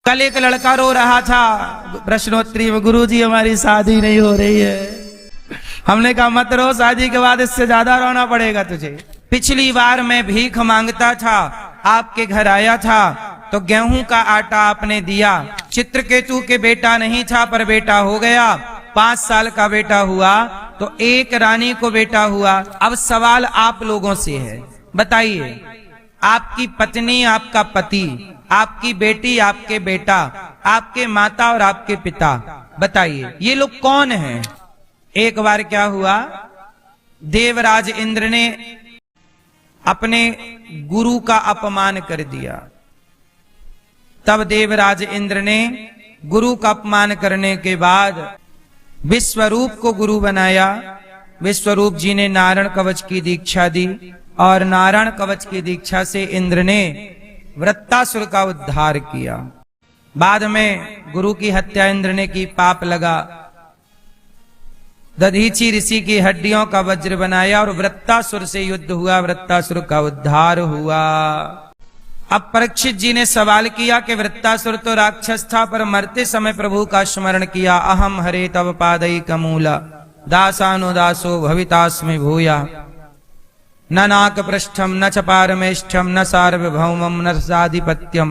कल एक लड़का रो रहा था प्रश्नोत्तरी में, गुरुजी हमारी शादी नहीं हो रही है। हमने कहा मत रो, शादी के बाद इससे ज्यादा रोना पड़ेगा तुझे। पिछली बार मैं भीख मांगता था, आपके घर आया था तो गेहूं का आटा आपने दिया। चित्रकेतु के बेटा नहीं था पर बेटा हो गया, 5 साल का बेटा हुआ तो एक रानी को बेटा हुआ। अब सवाल आप लोगों से है, बताइए आपकी पत्नी, आपका पति, आपकी बेटी, आपके बेटा, आपके माता और आपके पिता, बताइए ये लोग कौन हैं? एक बार क्या हुआ, देवराज इंद्र ने अपने गुरु का अपमान कर दिया। तब देवराज इंद्र ने गुरु का अपमान करने के बाद विश्वरूप को गुरु बनाया। विश्वरूप जी ने नारायण कवच की दीक्षा दी और नारायण कवच की दीक्षा से इंद्र ने वृत्तासुर का उद्धार किया। बाद में गुरु की हत्या इंद्र ने की, पाप लगा। दधीची ऋषि की हड्डियों का वज्र बनाया और वृत्तासुर से युद्ध हुआ, वृत्तासुर का उद्धार हुआ। अब परीक्षित जी ने सवाल किया कि वृत्तासुर तो राक्षस था पर मरते समय प्रभु का स्मरण किया। अहम हरे तव पादई कमूला दासानुदासो भवितास्मि भूया न नाक पृष्ठम न च पारमेष्ठम न सार्वभौमम न साधिपत्यम।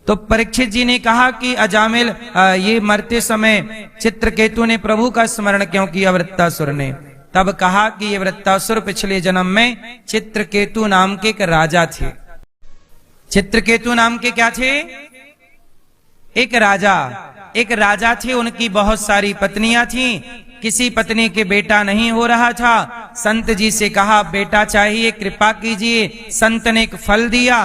तो परीक्षित जी ने कहा कि अजामिल, ये मरते समय चित्रकेतु ने प्रभु का स्मरण क्यों किया वृत्तासुर ने? तब कहा कि ये वृत्तासुर पिछले जन्म में चित्रकेतु नाम के एक राजा थे। चित्रकेतु नाम के क्या थे? एक राजा थे। उनकी बहुत सारी पत्नियां थीं। किसी पत्नी के बेटा नहीं हो रहा था। संत जी से कहा बेटा चाहिए, कृपा कीजिए। संत ने एक फल दिया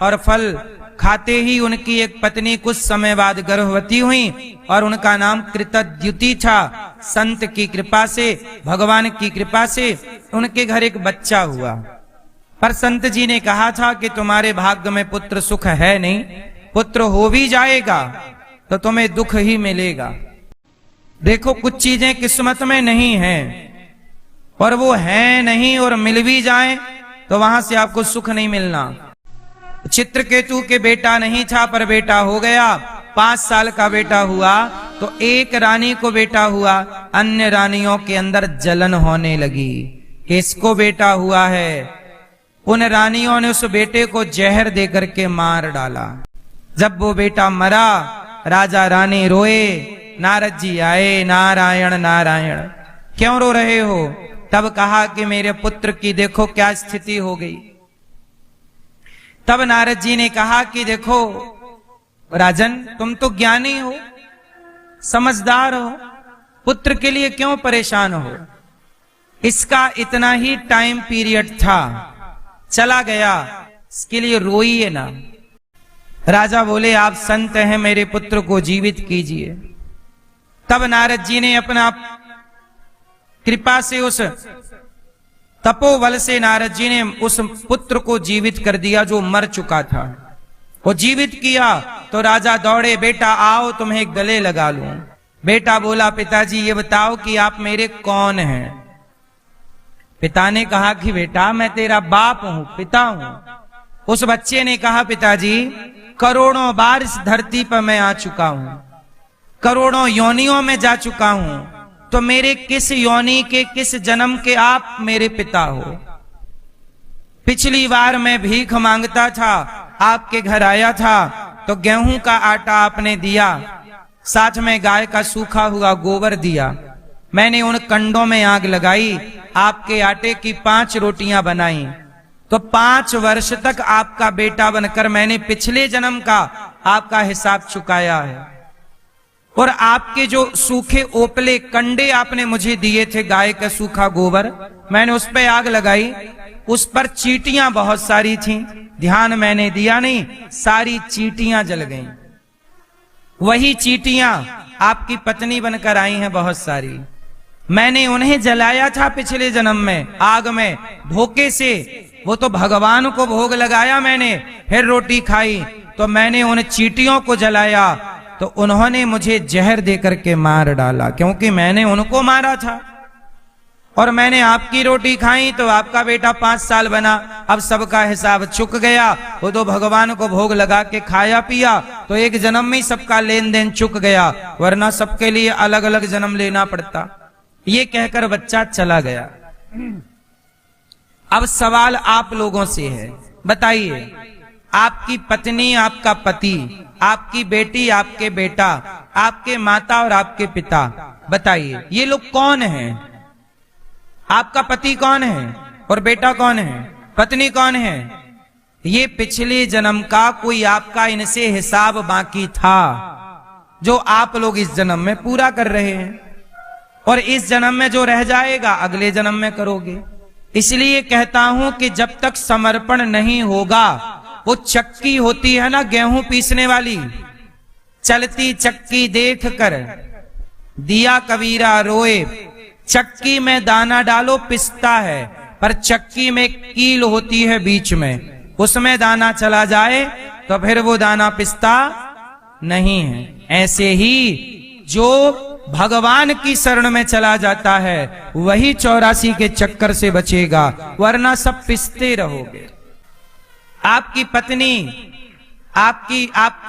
और फल खाते ही उनकी एक पत्नी कुछ समय बाद गर्भवती हुई और उनका नाम कृतद्युति था। संत की कृपा से, भगवान की कृपा से उनके घर एक बच्चा हुआ। पर संत जी ने कहा था कि तुम्हारे भाग्य में पुत्र सुख है नहीं, पुत्र हो भी जाएगा तो तुम्हें दुख ही मिलेगा। देखो कुछ चीजें किस्मत में नहीं हैं और वो है नहीं और मिल भी जाए तो वहां से आपको सुख नहीं मिलना। चित्रकेतु के बेटा नहीं था पर बेटा हो गया, 5 साल का बेटा हुआ तो एक रानी को बेटा हुआ। अन्य रानियों के अंदर जलन होने लगी कि इसको बेटा हुआ है। उन रानियों ने उस बेटे को जहर दे करके मार डाला। जब वो बेटा मरा, राजा रानी रोए। नारद जी आए, नारायण नारायण क्यों रो रहे हो? तब कहा कि मेरे पुत्र की देखो क्या स्थिति हो गई। तब नारद जी ने कहा कि देखो राजन, तुम तो ज्ञानी हो, समझदार हो, पुत्र के लिए क्यों परेशान हो? इसका इतना ही टाइम पीरियड था, चला गया, इसके लिए रोइए ना। राजा बोले आप संत हैं, मेरे पुत्र को जीवित कीजिए। तब नारद जी ने अपना कृपा से, उस तपोबल से नारद जी ने उस पुत्र को जीवित कर दिया जो मर चुका था। वो जीवित किया तो राजा दौड़े, बेटा आओ तुम्हें गले लगा लूं। बेटा बोला पिताजी ये बताओ कि आप मेरे कौन हैं? पिता ने कहा कि बेटा मैं तेरा बाप हूं, पिता हूं। उस बच्चे ने कहा पिताजी करोड़ों बार इस धरती पर मैं आ चुका हूं, करोड़ों योनियों में जा चुका हूं, तो मेरे किस योनि के, किस जन्म के आप मेरे पिता हो? पिछली बार मैं भीख मांगता था, आपके घर आया था तो गेहूं का आटा आपने दिया, साथ में गाय का सूखा हुआ गोबर दिया। मैंने उन कंडों में आग लगाई, आपके आटे की 5 रोटियां बनाई। तो 5 वर्ष तक आपका बेटा बनकर मैंने पिछले जन्म का आपका हिसाब चुकाया है। और आपके जो सूखे ओपले कंडे आपने मुझे दिए थे, गाय का सूखा गोबर, मैंने उस पर आग लगाई। उस पर चींटियां बहुत सारी थीं, ध्यान मैंने दिया नहीं, सारी चींटियां जल गईं। वही चींटियां आपकी पत्नी बनकर आई हैं बहुत सारी। मैंने उन्हें जलाया था पिछले जन्म में आग में, धोखे से। वो तो भगवान को भोग लगाया मैंने, फिर रोटी खाई तो मैंने उन चींटियों को जलाया तो उन्होंने मुझे जहर देकर के मार डाला, क्योंकि मैंने उनको मारा था। और मैंने आपकी रोटी खाई तो आपका बेटा 5 साल बना, अब सबका हिसाब चुक गया। वो तो भगवान को भोग लगा के खाया पिया, तो एक जन्म में ही सबका लेन देन चुक गया, वरना सबके लिए अलग अलग जन्म लेना पड़ता। ये कहकर बच्चा चला गया। अब सवाल आप लोगों से है, बताइए, आपकी पत्नी, आपका पति, आपकी बेटी, आपके बेटा, आपके माता और आपके पिता, बताइए ये लोग कौन हैं? आपका पति कौन है और बेटा कौन है, पत्नी कौन है? ये पिछले जन्म का कोई आपका इनसे हिसाब बाकी था, जो आप लोग इस जन्म में पूरा कर रहे हैं, और इस जन्म में जो रह जाएगा अगले जन्म में करोगे। इसलिए कहता हूं कि जब तक समर्पण नहीं होगा, वो चक्की होती है ना गेहूं पीसने वाली, चलती चक्की देख कर दिया कबीरा रोए, चक्की में दाना डालो पिसता है, पर चक्की में कील होती है बीच में, उसमें दाना चला जाए तो फिर वो दाना पिसता नहीं है। ऐसे ही जो भगवान की शरण में चला जाता है वही 84 के चक्कर से बचेगा, वरना सब पिसते रहोगे। आपकी पत्नी, आप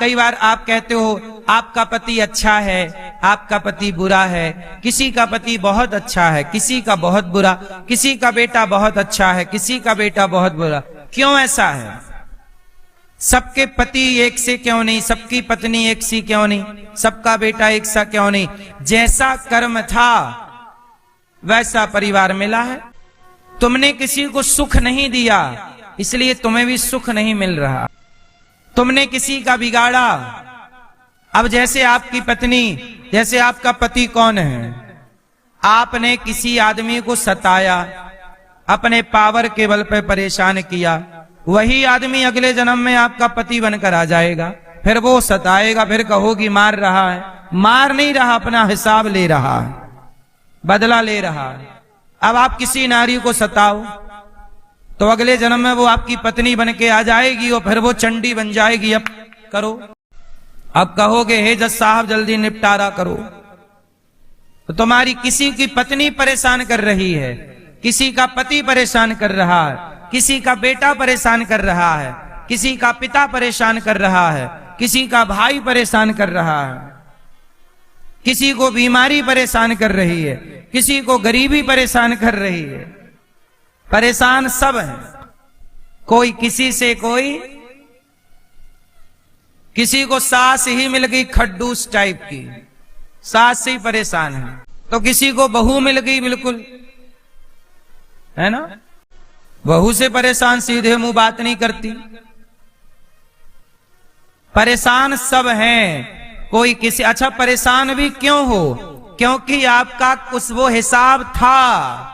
कई बार आप कहते हो आपका पति अच्छा है, आपका पति बुरा है, किसी का पति बहुत अच्छा है, किसी का बहुत बुरा, किसी का बेटा बहुत अच्छा है, किसी का बेटा बहुत बुरा। क्यों ऐसा है? सबके पति एक से क्यों नहीं, सबकी पत्नी एक सी क्यों नहीं, सबका बेटा एक सा क्यों नहीं? जैसा कर्म था वैसा परिवार मिला है। तुमने किसी को सुख नहीं दिया, इसलिए तुम्हें भी सुख नहीं मिल रहा। तुमने किसी का बिगाड़ा, अब जैसे आपकी पत्नी, जैसे आपका पति कौन है, आपने किसी आदमी को सताया, अपने पावर के बल पे परेशान किया, वही आदमी अगले जन्म में आपका पति बनकर आ जाएगा, फिर वो सताएगा, फिर कहोगी मार रहा है। मार नहीं रहा, अपना हिसाब ले रहा है, बदला ले रहा है। अब आप किसी नारी को सताओ तो अगले जन्म में वो आपकी पत्नी बन के आ जाएगी और फिर वो चंडी बन जाएगी। अब करो, अब कहोगे हे जज साहब जल्दी निपटारा करो, तो तुम्हारी किसी की पत्नी परेशान कर रही है, किसी का पति परेशान कर रहा है, किसी का बेटा परेशान कर रहा है, किसी का पिता परेशान कर रहा है, किसी का भाई परेशान कर रहा है, किसी को बीमारी परेशान कर रही है, किसी को गरीबी परेशान कर रही है। परेशान सब है, कोई किसी से, कोई किसी को सास ही मिल गई खड्डूस टाइप की, सास से ही परेशान है, तो किसी को बहू मिल गई बिल्कुल, है ना, बहू से परेशान, सीधे मुंह बात नहीं करती। परेशान सब हैं, कोई किसी। अच्छा, परेशान भी क्यों हो? क्योंकि आपका कुछ वो हिसाब था।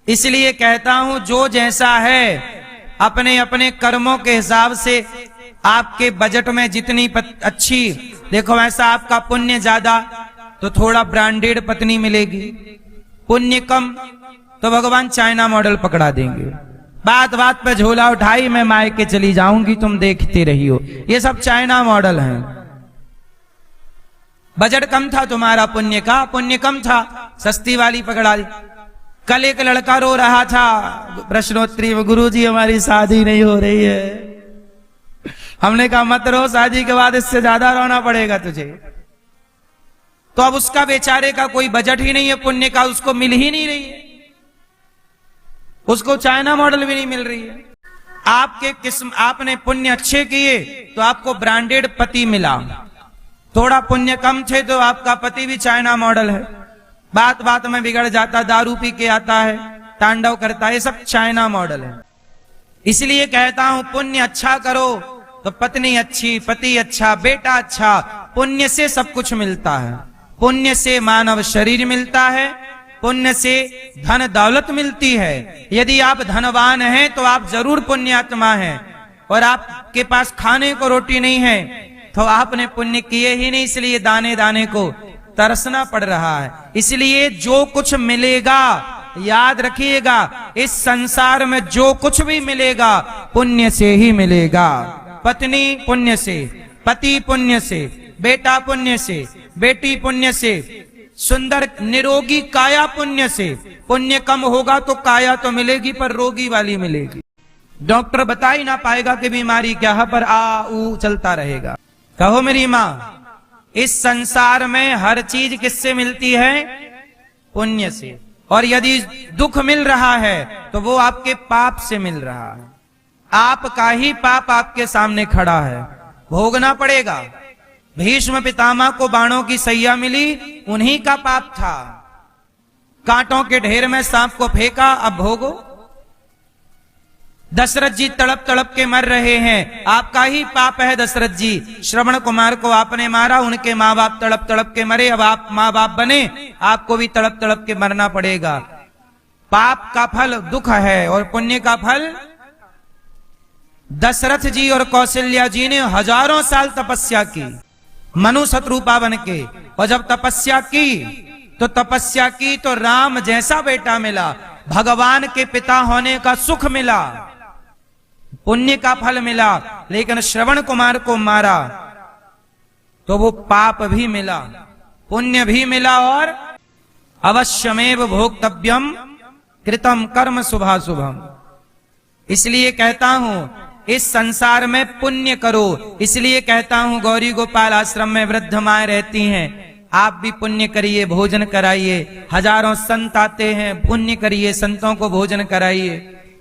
इसलिए कहता हूं जो जैसा है अपने अपने कर्मों के हिसाब से आपके बजट में जितनी अच्छी, देखो ऐसा आपका पुण्य ज्यादा तो थोड़ा ब्रांडेड पत्नी मिलेगी, पुण्य कम तो भगवान चाइना मॉडल पकड़ा देंगे। बात बात पे झोला उठाई मैं मायके चली जाऊंगी, तुम देखते रहियो, ये सब चाइना मॉडल हैं। बजट कम था तुम्हारा पुण्य का, पुण्य कम था, सस्ती वाली पकड़ा दी। कल एक लड़का रो रहा था प्रश्नोत्तरी में, गुरुजी हमारी शादी नहीं हो रही है। हमने कहा मत रो, शादी के बाद इससे ज्यादा रोना पड़ेगा तुझे। तो अब उसका बेचारे का कोई बजट ही नहीं है पुण्य का, उसको मिल ही नहीं रही है, उसको चाइना मॉडल भी नहीं मिल रही है। आपके किस्म, आपने पुण्य अच्छे किए तो आपको ब्रांडेड पति मिला, थोड़ा पुण्य कम थे तो आपका पति भी चाइना मॉडल है, बात बात में बिगड़ जाता, दारू पी के आता है, तांडव करता है, ये सब चाइना मॉडल है। इसलिए कहता हूं पुण्य अच्छा करो तो पत्नी अच्छी, पति अच्छा, बेटा अच्छा। पुण्य से सब कुछ मिलता है, पुण्य से मानव शरीर मिलता है, पुण्य से धन दौलत मिलती है। यदि आप धनवान हैं तो आप जरूर पुण्यात्मा हैं, और आपके पास खाने को रोटी नहीं है तो आपने पुण्य किए ही नहीं, इसलिए दाने दाने को तरसना पड़ रहा है। इसलिए जो कुछ मिलेगा, याद रखिएगा, इस संसार में जो कुछ भी मिलेगा पुण्य से ही मिलेगा। पत्नी पुण्य से, पति पुण्य से, बेटा पुण्य से, बेटी पुण्य से, सुंदर निरोगी काया पुण्य से, पुण्य कम होगा तो काया तो मिलेगी पर रोगी वाली मिलेगी। डॉक्टर बता ही ना पाएगा कि बीमारी क्या है, पर आ ऊ चलता रहेगा। कहो मेरी मां, इस संसार में हर चीज किससे मिलती है? पुण्य से। और यदि दुख मिल रहा है तो वो आपके पाप से मिल रहा है। आपका ही पाप आपके सामने खड़ा है, भोगना पड़ेगा। भीष्म पितामह को बाणों की सैया मिली, उन्हीं का पाप था। कांटों के ढेर में सांप को फेंका, अब भोगो। दशरथ जी तड़प तड़प के मर रहे हैं, आपका ही पाप है दशरथ जी। श्रवण कुमार को आपने मारा, उनके माँ बाप तड़प तड़प के मरे, अब आप माँ बाप बने, आपको भी तड़प तड़प के मरना पड़ेगा। पाप का फल दुख है और पुण्य का फल। दशरथ जी और कौशल्या जी ने हजारों साल तपस्या की, मनु शत्रुपा बन के, और जब तपस्या की तो राम जैसा बेटा मिला, भगवान के पिता होने का सुख मिला, पुण्य का फल मिला। लेकिन श्रवण कुमार को मारा तो वो पाप भी मिला, पुण्य भी मिला। और अवश्यमेव भोक्तव्यम कृतम कर्म शुभाशुभम। इसलिए कहता हूं इस संसार में पुण्य करो। इसलिए कहता हूं गौरी गोपाल आश्रम में वृद्ध माएं रहती हैं, आप भी पुण्य करिए, भोजन कराइए। हजारों संत आते हैं, पुण्य करिए, संतों को भोजन कराइए।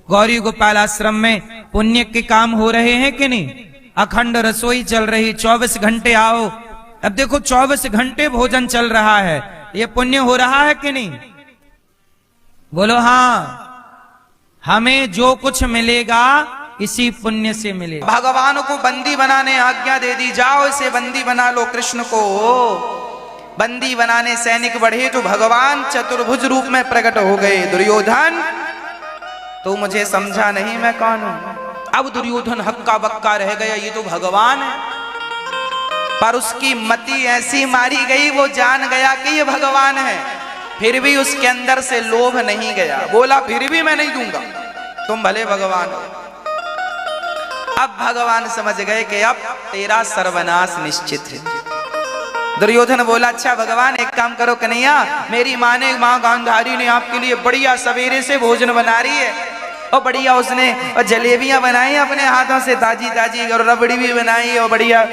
गौरी गोपाल आश्रम में पुण्य के काम हो रहे हैं कि नहीं? अखंड रसोई चल रही, 24 घंटे आओ। अब देखो 24 घंटे भोजन चल रहा है, ये पुण्य हो रहा है कि नहीं? बोलो हाँ। हमें जो कुछ मिलेगा इसी पुण्य से मिलेगा। भगवान को बंदी बनाने आज्ञा दे दी, जाओ इसे बंदी बना लो। कृष्ण को बंदी बनाने सैनिक बढ़े तो भगवान चतुर्भुज रूप में प्रकट हो गए। दुर्योधन तो मुझे समझा नहीं मैं कौन हूं। अब दुर्योधन हक्का बक्का रह गया, ये तो भगवान है। पर उसकी मति ऐसी मारी गई, वो जान गया कि ये भगवान है, फिर भी उसके अंदर से लोभ नहीं गया। बोला फिर भी मैं नहीं दूंगा, तुम भले भगवान हो। अब भगवान समझ गए कि अब तेरा सर्वनाश निश्चित है। दुर्योधन बोला अच्छा भगवान एक काम करो कन्हैया, मेरी माँ गांधारी ने आपके लिए बढ़िया सवेरे से भोजन बना रही है, और बढ़िया उसने और जलेबियां बनाई अपने हाथों से ताजी ताजी, और रबड़ी भी बनाई, और बढ़िया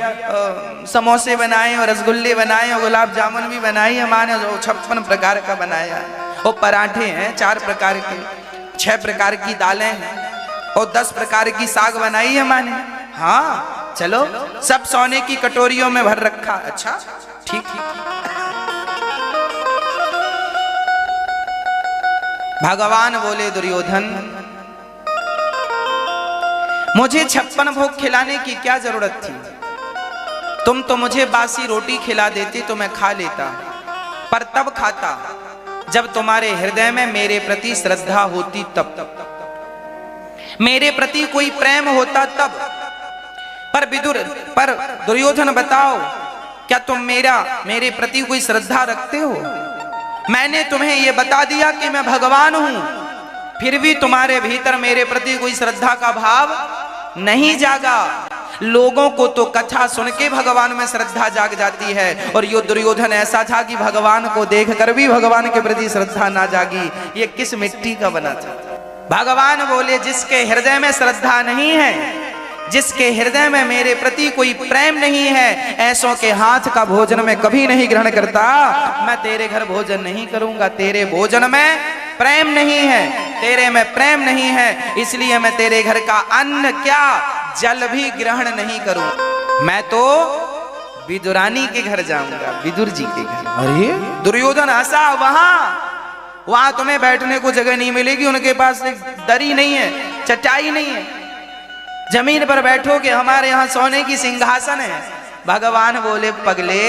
समोसे बनाए, और रसगुल्ले बनाए, और गुलाब जामुन भी बनाई है माँ ने, 56 प्रकार का बनाया। और पराठे हैं 4 प्रकार के, 6 प्रकार की दालें हैं, और 10 प्रकार की साग बनाई है माँ ने। हाँ चलो, सब सोने की कटोरियों में भर रखा। अच्छा ठीक। भगवान बोले दुर्योधन मुझे 56 भोग खिलाने की क्या जरूरत थी? तुम तो मुझे बासी रोटी खिला देते तो मैं खा लेता, पर तब खाता जब तुम्हारे हृदय में मेरे प्रति श्रद्धा होती, तब मेरे प्रति कोई प्रेम होता तब। पर दुर्योधन बताओ, क्या तुम मेरे प्रति कोई श्रद्धा रखते हो? मैंने तुम्हें यह बता दिया कि मैं भगवान हूं, फिर भी तुम्हारे भीतर मेरे प्रति कोई श्रद्धा का भाव नहीं जागा। लोगों को तो कथा सुन के भगवान में श्रद्धा जाग जाती है, और यो दुर्योधन ऐसा था कि भगवान को देखकर भी भगवान के प्रति श्रद्धा ना जागी। ये किस मिट्टी का बना था? भगवान बोले जिसके हृदय में श्रद्धा नहीं है, जिसके हृदय में मेरे प्रति कोई प्रेम नहीं है, ऐसों के हाथ का भोजन मैं कभी नहीं ग्रहण करता। मैं तेरे घर भोजन नहीं करूंगा, तेरे भोजन में प्रेम नहीं है, तेरे में प्रेम नहीं है, इसलिए मैं तेरे घर का अन्न क्या जल भी ग्रहण नहीं करूं। मैं तो विदुरानी के घर जाऊंगा, विदुर जी के घर। अरे दुर्योधन हंसा। वहां तुम्हें बैठने को जगह नहीं मिलेगी, उनके पास दरी नहीं है, चटाई नहीं है, जमीन पर बैठोगे, हमारे यहाँ सोने की सिंहासन है। भगवान बोले पगले,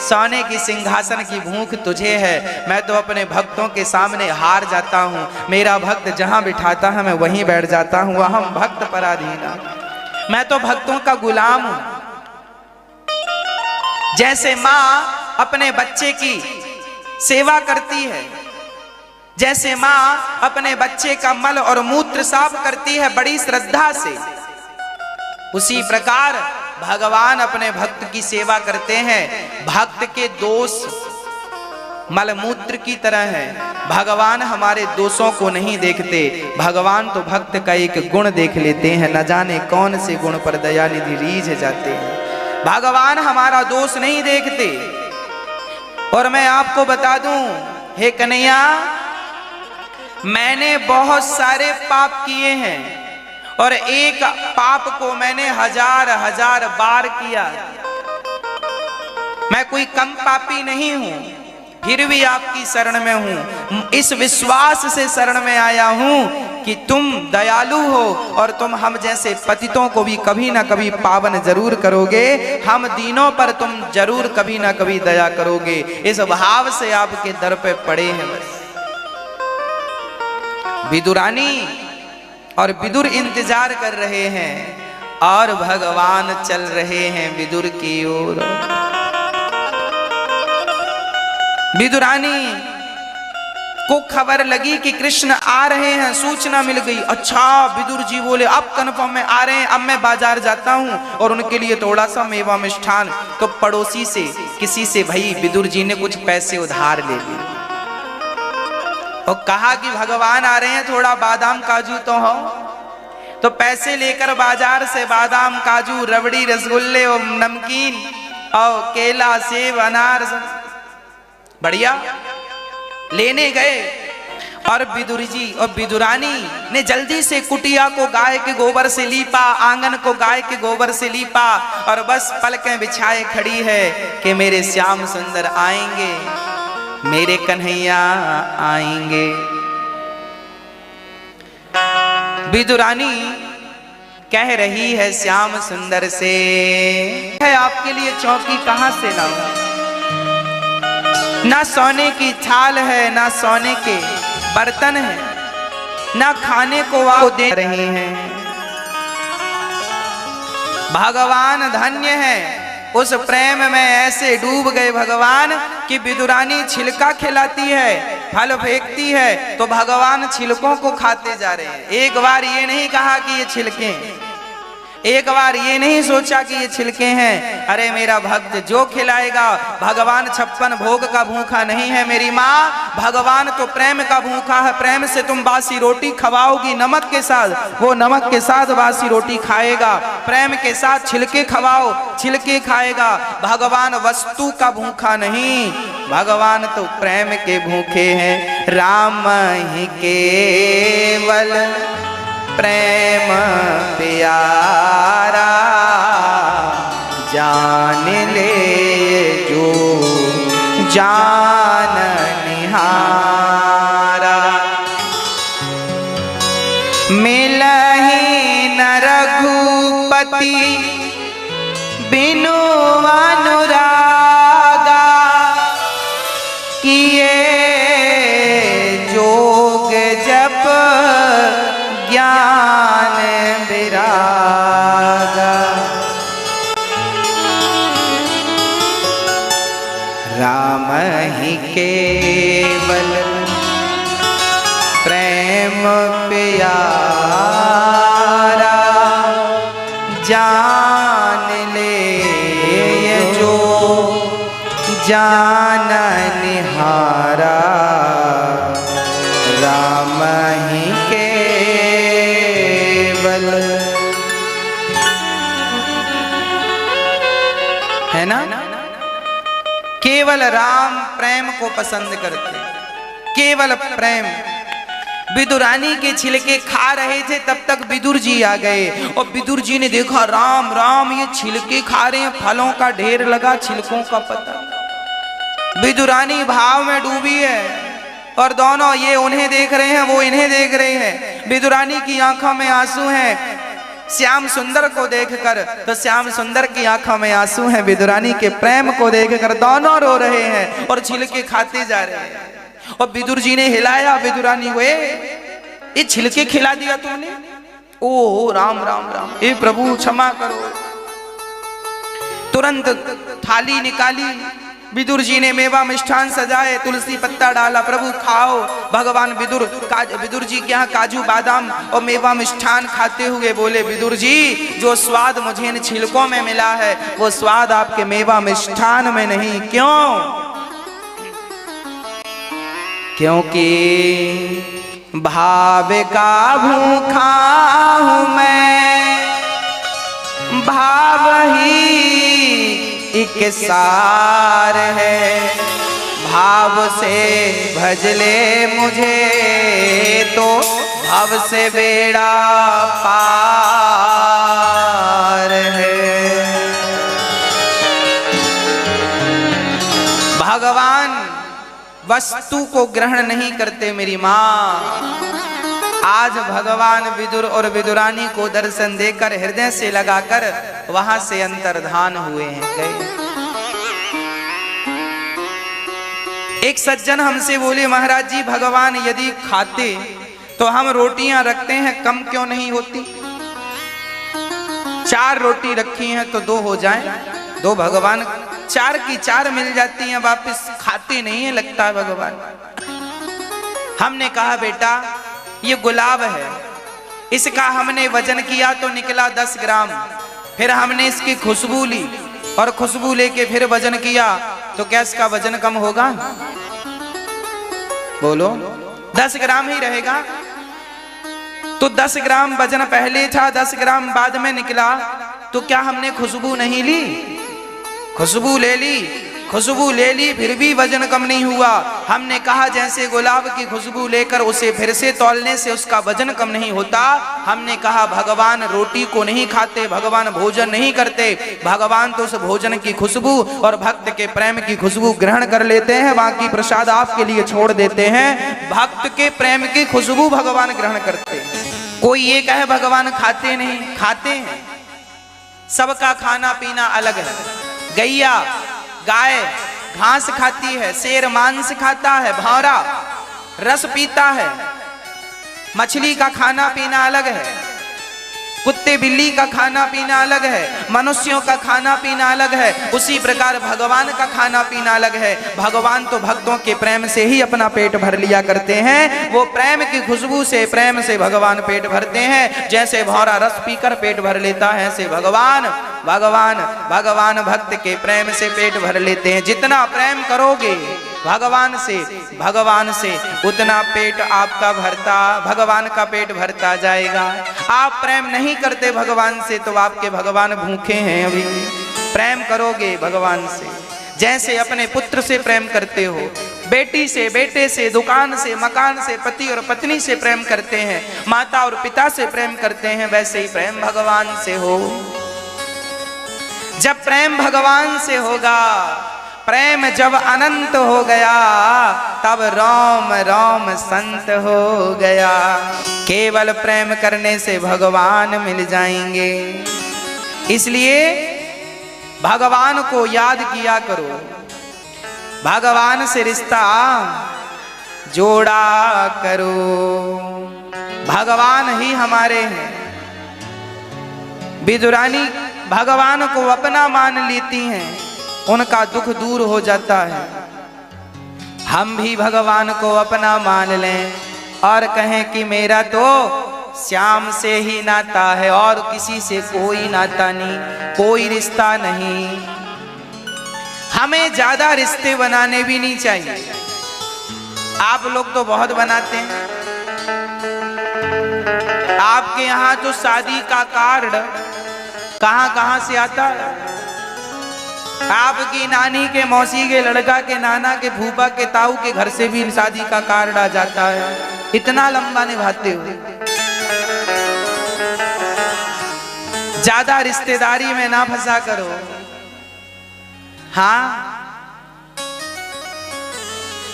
सोने की सिंहासन की भूख तुझे है, मैं तो अपने भक्तों के सामने हार जाता हूँ। मेरा भक्त जहाँ बिठाता है मैं वहीं बैठ जाता हूँ। अहम भक्त पराधीना, मैं तो भक्तों का गुलाम हूँ। जैसे माँ अपने बच्चे की सेवा करती है, जैसे माँ अपने बच्चे का मल और मूत्र साफ करती है बड़ी श्रद्धा से, उसी प्रकार भगवान अपने भक्त की सेवा करते हैं। भक्त के दोष मलमूत्र की तरह है। भगवान हमारे दोषों को नहीं देखते, भगवान तो भक्त का एक गुण देख लेते हैं। न जाने कौन से गुण पर दया निधि रीझ जाते हैं। भगवान हमारा दोष नहीं देखते। और मैं आपको बता दूं, हे कन्हैया, मैंने बहुत सारे पाप किए हैं और एक पाप को मैंने हजार हजार बार किया। मैं कोई कम पापी नहीं हूं, फिर भी आपकी शरण में हूं। इस विश्वास से शरण में आया हूं कि तुम दयालु हो और तुम हम जैसे पतितों को भी कभी ना कभी पावन जरूर करोगे। हम दीनों पर तुम जरूर कभी ना कभी दया करोगे। इस भाव से आपके दर पे पड़े हैं। बस विदुरानी और विदुर इंतजार कर रहे हैं और भगवान चल रहे हैं विदुर की ओर। विदुरानी को खबर लगी कि कृष्ण आ रहे हैं, सूचना मिल गई। अच्छा, विदुर जी बोले अब कन्फर्म में आ रहे हैं, अब मैं बाजार जाता हूं और उनके लिए थोड़ा सा मेवा मिष्ठान। तो पड़ोसी से किसी से भाई विदुर जी ने कुछ पैसे उधार ले लिए और कहा कि भगवान आ रहे हैं, थोड़ा बादाम काजू तो हो। तो पैसे लेकर बाजार से बादाम काजू रबड़ी रसगुल्ले और नमकीन और केला सेब अनार बढ़िया लेने गए। और विदुर जी और विदुरानी ने जल्दी से कुटिया को गाय के गोबर से लीपा, आंगन को गाय के गोबर से लीपा और बस पलकें बिछाए खड़ी है कि मेरे श्याम सुंदर आएंगे, मेरे कन्हैया आएंगे। विदुरानी कह रही है श्याम सुंदर से, है आपके लिए चौकी कहां से लाऊं? ना सोने की थाल है, ना सोने के बर्तन है, ना खाने को आप दे रहे हैं। भगवान धन्य है, उस प्रेम में ऐसे डूब गए भगवान कि विदुरानी छिलका खिलाती है, फल फेंकती है तो भगवान छिलकों को खाते जा रहे हैं। एक बार ये नहीं कहा कि ये छिलके, एक बार ये नहीं सोचा कि ये छिलके हैं। अरे मेरा भक्त जो खिलाएगा, भगवान 56 भोग का भूखा नहीं है मेरी माँ, भगवान तो प्रेम का भूखा है। प्रेम से तुम बासी रोटी खवाओगी नमक के साथ, वो नमक के साथ बासी रोटी खाएगा। प्रेम के साथ छिलके खवाओ, छिलके खाएगा। भगवान वस्तु का भूखा नहीं, भगवान तो प्रेम के भूखे हैं। राम ही केवल प्रेम प्यारा, जान ले जो जान निहारा। मिलहि न रघुपति बिनु अनुरागा, किए जोग जप ज्ञान विरागा। राम ही केवल प्रेम प्यारा, जान ले जो जान निहारा। राम ही है ना, केवल राम प्रेम को पसंद करते, केवल प्रेम। विदुरानी के छिलके खा रहे थे, तब तक विदुर जी आ गए और विदुर जी ने देखा राम राम ये छिलके खा रहे हैं, फलों का ढेर लगा, छिलकों का पता। विदुरानी भाव में डूबी है और दोनों, ये उन्हें देख रहे हैं, वो इन्हें देख रहे हैं। विदुरानी की आंखों में आंसू हैं श्याम सुंदर को देखकर, तो श्याम सुंदर की आंखों में आंसू हैं विदुरानी के प्रेम को देखकर। दोनों रो रहे हैं और छिलके खाते जा रहे हैं। और विदुर जी ने हिलाया विदुरानी को, ये छिलके खिला दिया तुमने? ओ राम राम राम, हे प्रभु क्षमा करो। तुरंत थाली निकाली, विदुर जी ने मेवा मिष्ठान सजाए, तुलसी पत्ता डाला, प्रभु खाओ। भगवान विदुर जी के यहाँ काजू बादाम और मेवा मिष्ठान खाते हुए बोले, विदुर जी जो स्वाद मुझे इन छिलकों में मिला है वो स्वाद आपके मेवा मिष्ठान में नहीं। क्यों? क्योंकि भाव का भूखा हूँ मैं, भाव ही एक सार है, भाव से भज ले मुझे तो भव से बेड़ा पार है। भगवान वस्तु को ग्रहण नहीं करते मेरी माँ। आज भगवान विदुर और विदुरानी को दर्शन देकर हृदय से लगाकर वहां से अंतर्धान हुए हैं, गए। एक सज्जन हमसे बोले, महाराज जी भगवान यदि खाते तो हम रोटियां रखते हैं, कम क्यों नहीं होती? 4 रोटी रखी हैं तो 2 हो जाएं, 2 भगवान 4 की 4 मिल जाती हैं, वापस खाते नहीं है लगता है भगवान। हमने कहा बेटा ये गुलाब है, इसका हमने वजन किया तो निकला 10 ग्राम, फिर हमने इसकी खुशबू ली और खुशबू लेके फिर वजन किया तो क्या इसका वजन कम होगा? बोलो 10 ग्राम ही रहेगा। तो 10 ग्राम वजन पहले था, 10 ग्राम बाद में निकला, तो क्या हमने खुशबू नहीं ली? खुशबू ले ली, खुशबू ले ली, फिर भी वजन कम नहीं हुआ। हमने कहा जैसे गुलाब की खुशबू लेकर उसे फिर से तौलने से उसका वजन कम नहीं होता, हमने कहा भगवान रोटी को नहीं खाते, भगवान भोजन नहीं करते, भगवान तो उस भोजन की खुशबू और भक्त के प्रेम की खुशबू ग्रहण कर लेते हैं, बाकी प्रसाद आपके लिए छोड़ देते हैं। भक्त के प्रेम की खुशबू भगवान ग्रहण करते हैं। कोई ये कहे भगवान खाते नहीं, खाते हैं। सबका खाना पीना अलग है। गैया गाय घास खाती है, शेर मांस खाता है, भौरा रस पीता है। मछली का खाना पीना अलग है, कुत्ते बिल्ली का खाना पीना अलग है, मनुष्यों का खाना पीना अलग है। उसी प्रकार भगवान का खाना पीना अलग है। भगवान तो भक्तों के प्रेम से ही अपना पेट भर लिया करते हैं। वो प्रेम की खुशबू से, प्रेम से भगवान पेट भरते हैं। जैसे भौरा रस पीकर पेट भर लेता है, ऐसे भगवान भक्त के प्रेम से पेट भर लेते हैं। जितना प्रेम करोगे भगवान से उतना पेट आपका भगवान का पेट भरता जाएगा। आप प्रेम नहीं करते भगवान से तो आपके भगवान भूखे हैं। अभी प्रेम करोगे भगवान से, जैसे अपने पुत्र से प्रेम करते हो, बेटी से, बेटे से, दुकान से, मकान से, पति और पत्नी से प्रेम करते हैं, माता और पिता से प्रेम करते हैं, वैसे ही प्रेम भगवान से हो। जब प्रेम भगवान से होगा, प्रेम जब अनंत हो गया, तब राम राम संत हो गया। केवल प्रेम करने से भगवान मिल जाएंगे। इसलिए भगवान को याद किया करो, भगवान से रिश्ता जोड़ा करो। भगवान ही हमारे हैं। विदुरानी भगवान को अपना मान लेती हैं, उनका दुख दूर हो जाता है। हम भी भगवान को अपना मान लें और कहें कि मेरा तो श्याम से ही नाता है और किसी से कोई नाता नहीं, कोई रिश्ता नहीं। हमें ज्यादा रिश्ते बनाने भी नहीं चाहिए। आप लोग तो बहुत बनाते हैं। आपके यहाँ जो शादी का कार्ड कहाँ कहाँ से आता है? आपकी नानी के, मौसी के, लड़का के, नाना के, फूफा के, ताऊ के घर से भी शादी का कार्ड आ जाता है। इतना लंबा निभाते हो। ज्यादा रिश्तेदारी में ना फंसा करो। हाँ,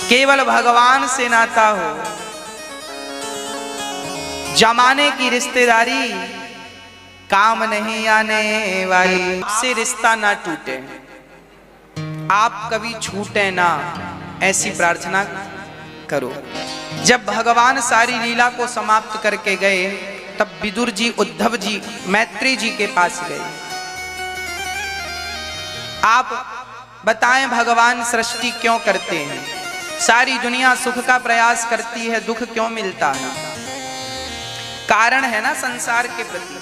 केवल भगवान से नाता हो। जमाने की रिश्तेदारी काम नहीं आने वाली। आपसे रिश्ता ना टूटे, आप कभी छूटे ना, ऐसी प्रार्थना करो। जब भगवान सारी लीला को समाप्त करके गए, तब विदुर जी, उद्धव जी, मैत्री जी के पास गए। आप बताएं भगवान सृष्टि क्यों करते हैं? सारी दुनिया सुख का प्रयास करती है, दुख क्यों मिलता है? कारण है ना संसार के प्रति।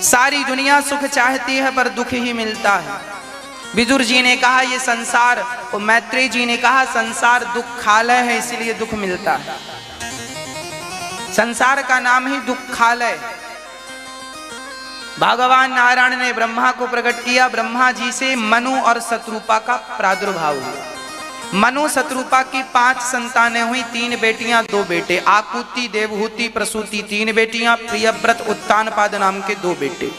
सारी दुनिया सुख चाहती है पर दुख ही मिलता है। विदुर जी ने कहा ये संसार, और मैत्रेय जी ने कहा संसार दुखालय है, इसलिए दुख मिलता है। संसार का नाम ही दुखालय। भगवान नारायण ने ब्रह्मा को प्रकट किया। ब्रह्मा जी से मनु और शत्रुपा का प्रादुर्भाव हुआ। मनु शत्रुपा की 5 संतानें हुई, 3 बेटियां 2 बेटे। आकुति, देवहूति, प्रसूति 3 बेटियां, प्रियव्रत, उत्तानपाद नाम के 2 बेटे।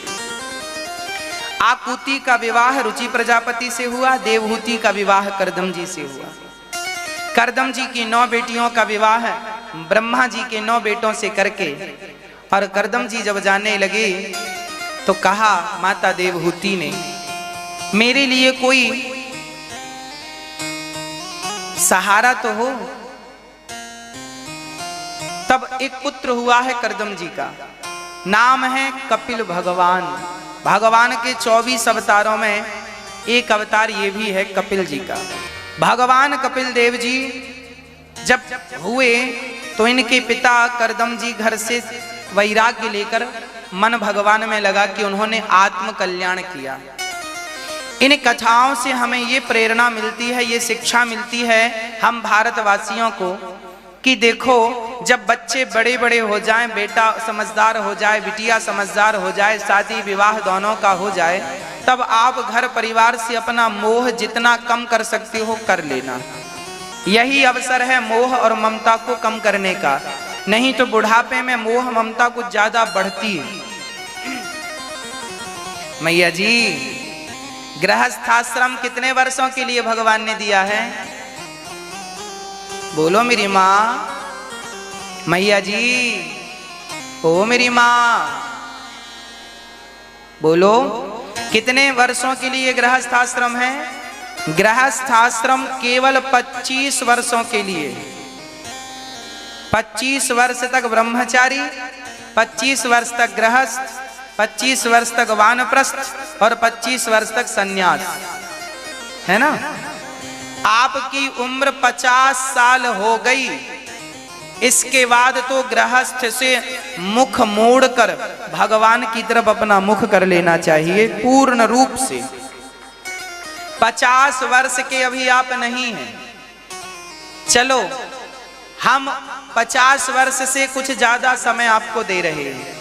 आकुति का विवाह रुचि प्रजापति से हुआ, देवहूति का विवाह कर्दम जी से हुआ। कर्दम जी की 9 बेटियों का विवाह ब्रह्मा जी के 9 बेटों से करके, और कर्दम जी जब जाने लगे तो कहा माता देवहूति ने, मेरे लिए कोई सहारा तो हो। तब एक पुत्र हुआ है कर्दम जी का, नाम है कपिल भगवान। भगवान के 24 अवतारों में एक अवतार ये भी है कपिल जी का। भगवान कपिल देव जी जब हुए तो इनके पिता कर्दम जी घर से वैराग्य लेकर मन भगवान में लगा कि उन्होंने आत्म कल्याण किया। इन कथाओं से हमें ये प्रेरणा मिलती है, ये शिक्षा मिलती है हम भारतवासियों को कि देखो जब बच्चे बड़े बड़े हो जाएं, बेटा समझदार हो जाए, बिटिया समझदार हो जाए, शादी विवाह दोनों का हो जाए, तब आप घर परिवार से अपना मोह जितना कम कर सकते हो कर लेना। यही अवसर है मोह और ममता को कम करने का, नहीं तो बुढ़ापे में मोह ममता कुछ ज्यादा बढ़ती है। मैया जी, गृहस्थाश्रम कितने वर्षों के लिए भगवान ने दिया है? बोलो मेरी माँ। मैया जी, ओ मेरी माँ, बोलो कितने वर्षों के लिए गृहस्थाश्रम है? गृहस्थाश्रम केवल 25 वर्षों के लिए। 25 वर्ष तक ब्रह्मचारी, 25 वर्ष तक गृहस्थ, 25 वर्ष तक वानप्रस्थ और 25 वर्ष तक सन्यास, है ना? आपकी उम्र 50 साल हो गई, इसके बाद तो गृहस्थ से मुख मोड़कर भगवान की तरफ अपना मुख कर लेना चाहिए पूर्ण रूप से। 50 वर्ष के अभी आप नहीं हैं, चलो हम 50 वर्ष से कुछ ज्यादा समय आपको दे रहे हैं।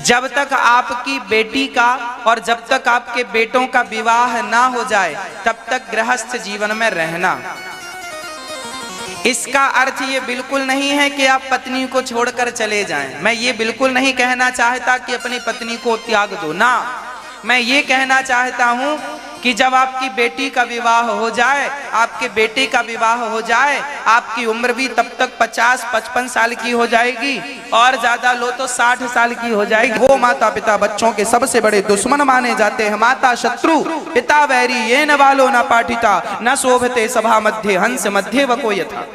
जब तक आपकी बेटी का और जब तक आपके बेटों का विवाह ना हो जाए तब तक गृहस्थ जीवन में रहना। इसका अर्थ ये बिल्कुल नहीं है कि आप पत्नी को छोड़कर चले जाएं। मैं ये बिल्कुल नहीं कहना चाहता कि अपनी पत्नी को त्याग दो ना। मैं ये कहना चाहता हूं कि जब आपकी बेटी का विवाह हो जाए, आपके बेटे का विवाह हो जाए, आपकी उम्र भी तब तक 50-55 साल की हो जाएगी और ज्यादा लो तो 60 साल की हो जाएगी। वो माता पिता बच्चों के सबसे बड़े दुश्मन माने जाते हैं। माता शत्रु पिता वैरी ये न बालो न पाठिता न शोभते सभा मध्य हंस मध्य वको यथा।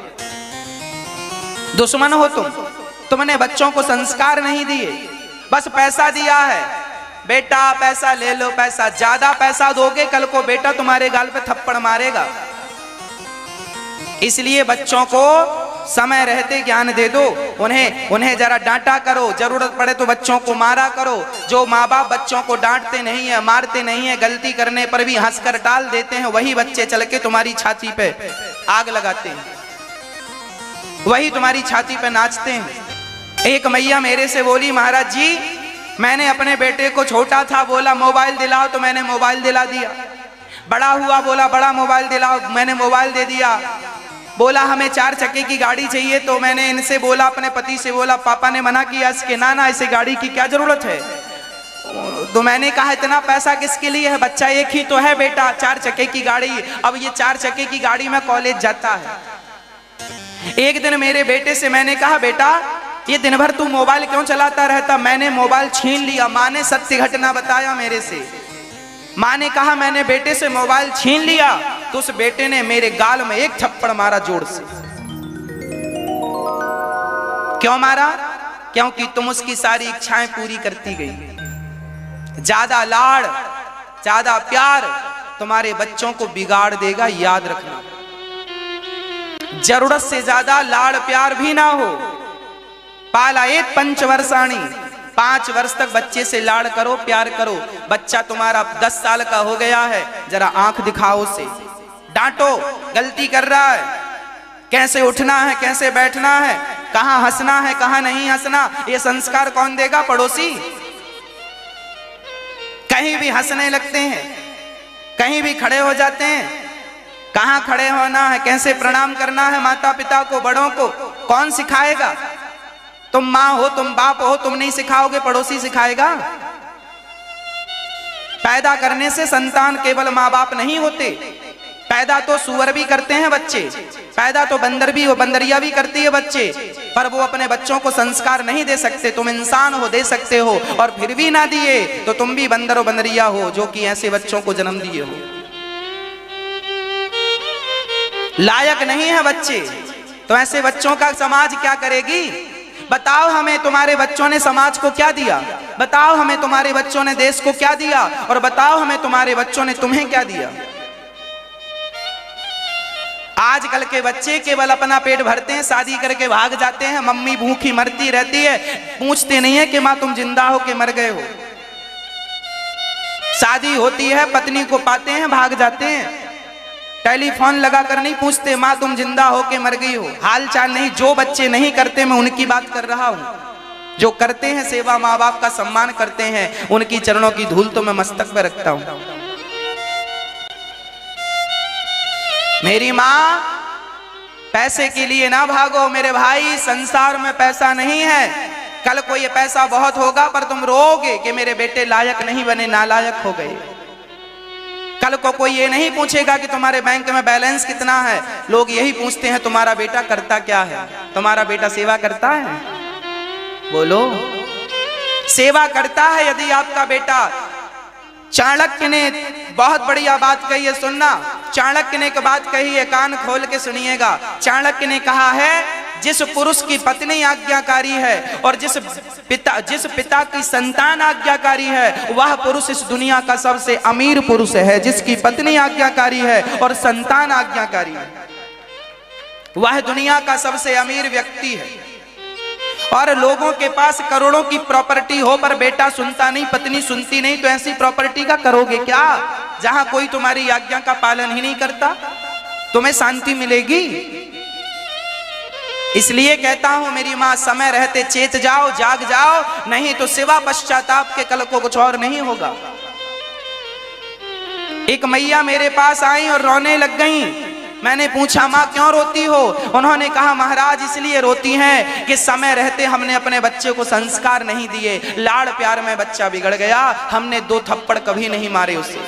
दुश्मन हो तुमने बच्चों को संस्कार नहीं दिए, बस पैसा दिया है। बेटा पैसा ले लो, पैसा ज्यादा पैसा दोगे कल को बेटा तुम्हारे गाल पे थप्पड़ मारेगा। इसलिए बच्चों को समय रहते ज्ञान दे दो, उन्हें जरा डांटा करो, जरूरत पड़े तो बच्चों को मारा करो। जो माँ बाप बच्चों को डांटते नहीं है, मारते नहीं है, गलती करने पर भी हंसकर टाल देते हैं, वही बच्चे चल के तुम्हारी छाती पे आग लगाते हैं, वही तुम्हारी छाती पे नाचते हैं। एक मैया मेरे से बोली, महाराज जी मैंने अपने बेटे को, छोटा था बोला मोबाइल दिलाओ तो मैंने मोबाइल दिला दिया, बड़ा हुआ बोला बड़ा मोबाइल दिलाओ, मैंने मोबाइल दे दिया। बोला हमें 4 चक्के की गाड़ी चाहिए तो मैंने इनसे बोला, अपने पति से बोला, पापा ने मना किया इसके, ना इसे गाड़ी की क्या जरूरत है। तो मैंने कहा इतना पैसा किसके लिए है, बच्चा एक ही तो है बेटा, 4 चक्के की गाड़ी। अब ये 4 चक्के की गाड़ी में कॉलेज जाता है। एक दिन मेरे बेटे से मैंने कहा, बेटा ये दिन भर तू मोबाइल क्यों चलाता रहता? मैंने मोबाइल छीन लिया। माँ ने सत्य घटना बताया मेरे से। माँ ने कहा मैंने बेटे से मोबाइल छीन लिया तो उस बेटे ने मेरे गाल में एक थप्पड़ मारा जोर से। क्यों मारा? क्योंकि तुम उसकी सारी इच्छाएं पूरी करती गई। ज्यादा लाड़, ज्यादा प्यार तुम्हारे बच्चों को बिगाड़ देगा, याद रखना। जरूरत से ज्यादा लाड़ प्यार भी ना हो। पालायेत पंचवर्षाणि 5 वर्ष तक बच्चे से लाड़ करो, प्यार करो। बच्चा तुम्हारा 10 साल का हो गया है, जरा आंख दिखाओ उसे, डांटो, गलती कर रहा है, कैसे उठना है, कैसे बैठना है, कहां हंसना है, कहां नहीं हंसना। ये संस्कार कौन देगा? पड़ोसी। कहीं भी हंसने लगते हैं, कहीं भी खड़े हो जाते हैं, कहां खड़े होना है, कैसे प्रणाम करना है माता पिता को, बड़ों को कौन सिखाएगा? तुम माँ हो, तुम बाप हो, तुम नहीं सिखाओगे, पड़ोसी सिखाएगा। पैदा करने से संतान केवल माँ बाप नहीं होते, पैदा तो सुअर भी करते हैं बच्चे, पैदा तो बंदर भी, वो बंदरिया भी करती है बच्चे, पर वो अपने बच्चों को संस्कार नहीं दे सकते। तुम इंसान हो, दे सकते हो, और फिर भी ना दिए तो तुम भी बंदर और बंदरिया हो जो कि ऐसे बच्चों को जन्म दिए हो। लायक नहीं है बच्चे, तो ऐसे बच्चों का समाज क्या करेगी? बताओ हमें, तुम्हारे बच्चों ने समाज को क्या दिया? बताओ हमें, तुम्हारे बच्चों ने देश को क्या दिया? और बताओ हमें, तुम्हारे बच्चों ने तुम्हें क्या दिया? आजकल के बच्चे केवल अपना पेट भरते हैं, शादी करके भाग जाते हैं, मम्मी भूखी मरती रहती है, पूछते नहीं है कि माँ तुम जिंदा हो कि मर गए हो। शादी होती है, पत्नी को पाते हैं, भाग जाते हैं, टेलीफोन लगाकर नहीं पूछते माँ तुम जिंदा हो कि मर गई हो, हाल चाल नहीं। जो बच्चे नहीं करते, मैं उनकी बात कर रहा हूं। जो करते हैं सेवा, माँ बाप का सम्मान करते हैं, उनकी चरणों की धूल तो मैं मस्तक पर रखता हूं। मेरी माँ, पैसे के लिए ना भागो मेरे भाई, संसार में पैसा नहीं है। कल को ये पैसा बहुत होगा, पर तुम रोओगे कि मेरे बेटे लायक नहीं बने, नालायक हो गए। कल को कोई ये नहीं पूछेगा कि तुम्हारे बैंक में बैलेंस कितना है, लोग यही पूछते हैं तुम्हारा बेटा करता क्या है, तुम्हारा बेटा सेवा करता है? बोलो, सेवा करता है यदि आपका बेटा। चाणक्य ने बहुत बढ़िया बात कही है, सुनना। चाणक्य ने एक बात कही है, कान खोल के सुनिएगा। चाणक्य ने कहा है, जिस पुरुष की पत्नी आज्ञाकारी है और जिस पिता की संतान आज्ञाकारी है, वह पुरुष इस दुनिया का सबसे अमीर पुरुष है। जिसकी पत्नी आज्ञाकारी है और संतान आज्ञाकारी है, वह दुनिया का सबसे अमीर व्यक्ति है। और लोगों के पास करोड़ों की प्रॉपर्टी हो, पर बेटा सुनता नहीं, पत्नी सुनती नहीं, तो ऐसी प्रॉपर्टी का करोगे क्या जहां कोई तुम्हारी आज्ञा का पालन ही नहीं करता? तुम्हें शांति मिलेगी? इसलिए कहता हूं मेरी मां, समय रहते चेत जाओ, जाग जाओ, नहीं तो सिवा पश्चाताप के कल को कुछ और नहीं होगा। एक मैया मेरे पास आई और रोने लग गई। मैंने पूछा, माँ क्यों रोती हो? उन्होंने कहा, महाराज इसलिए रोती हैं कि समय रहते हमने अपने बच्चे को संस्कार नहीं दिए, लाड़ प्यार में बच्चा बिगड़ गया, हमने 2 थप्पड़ कभी नहीं मारे उसे।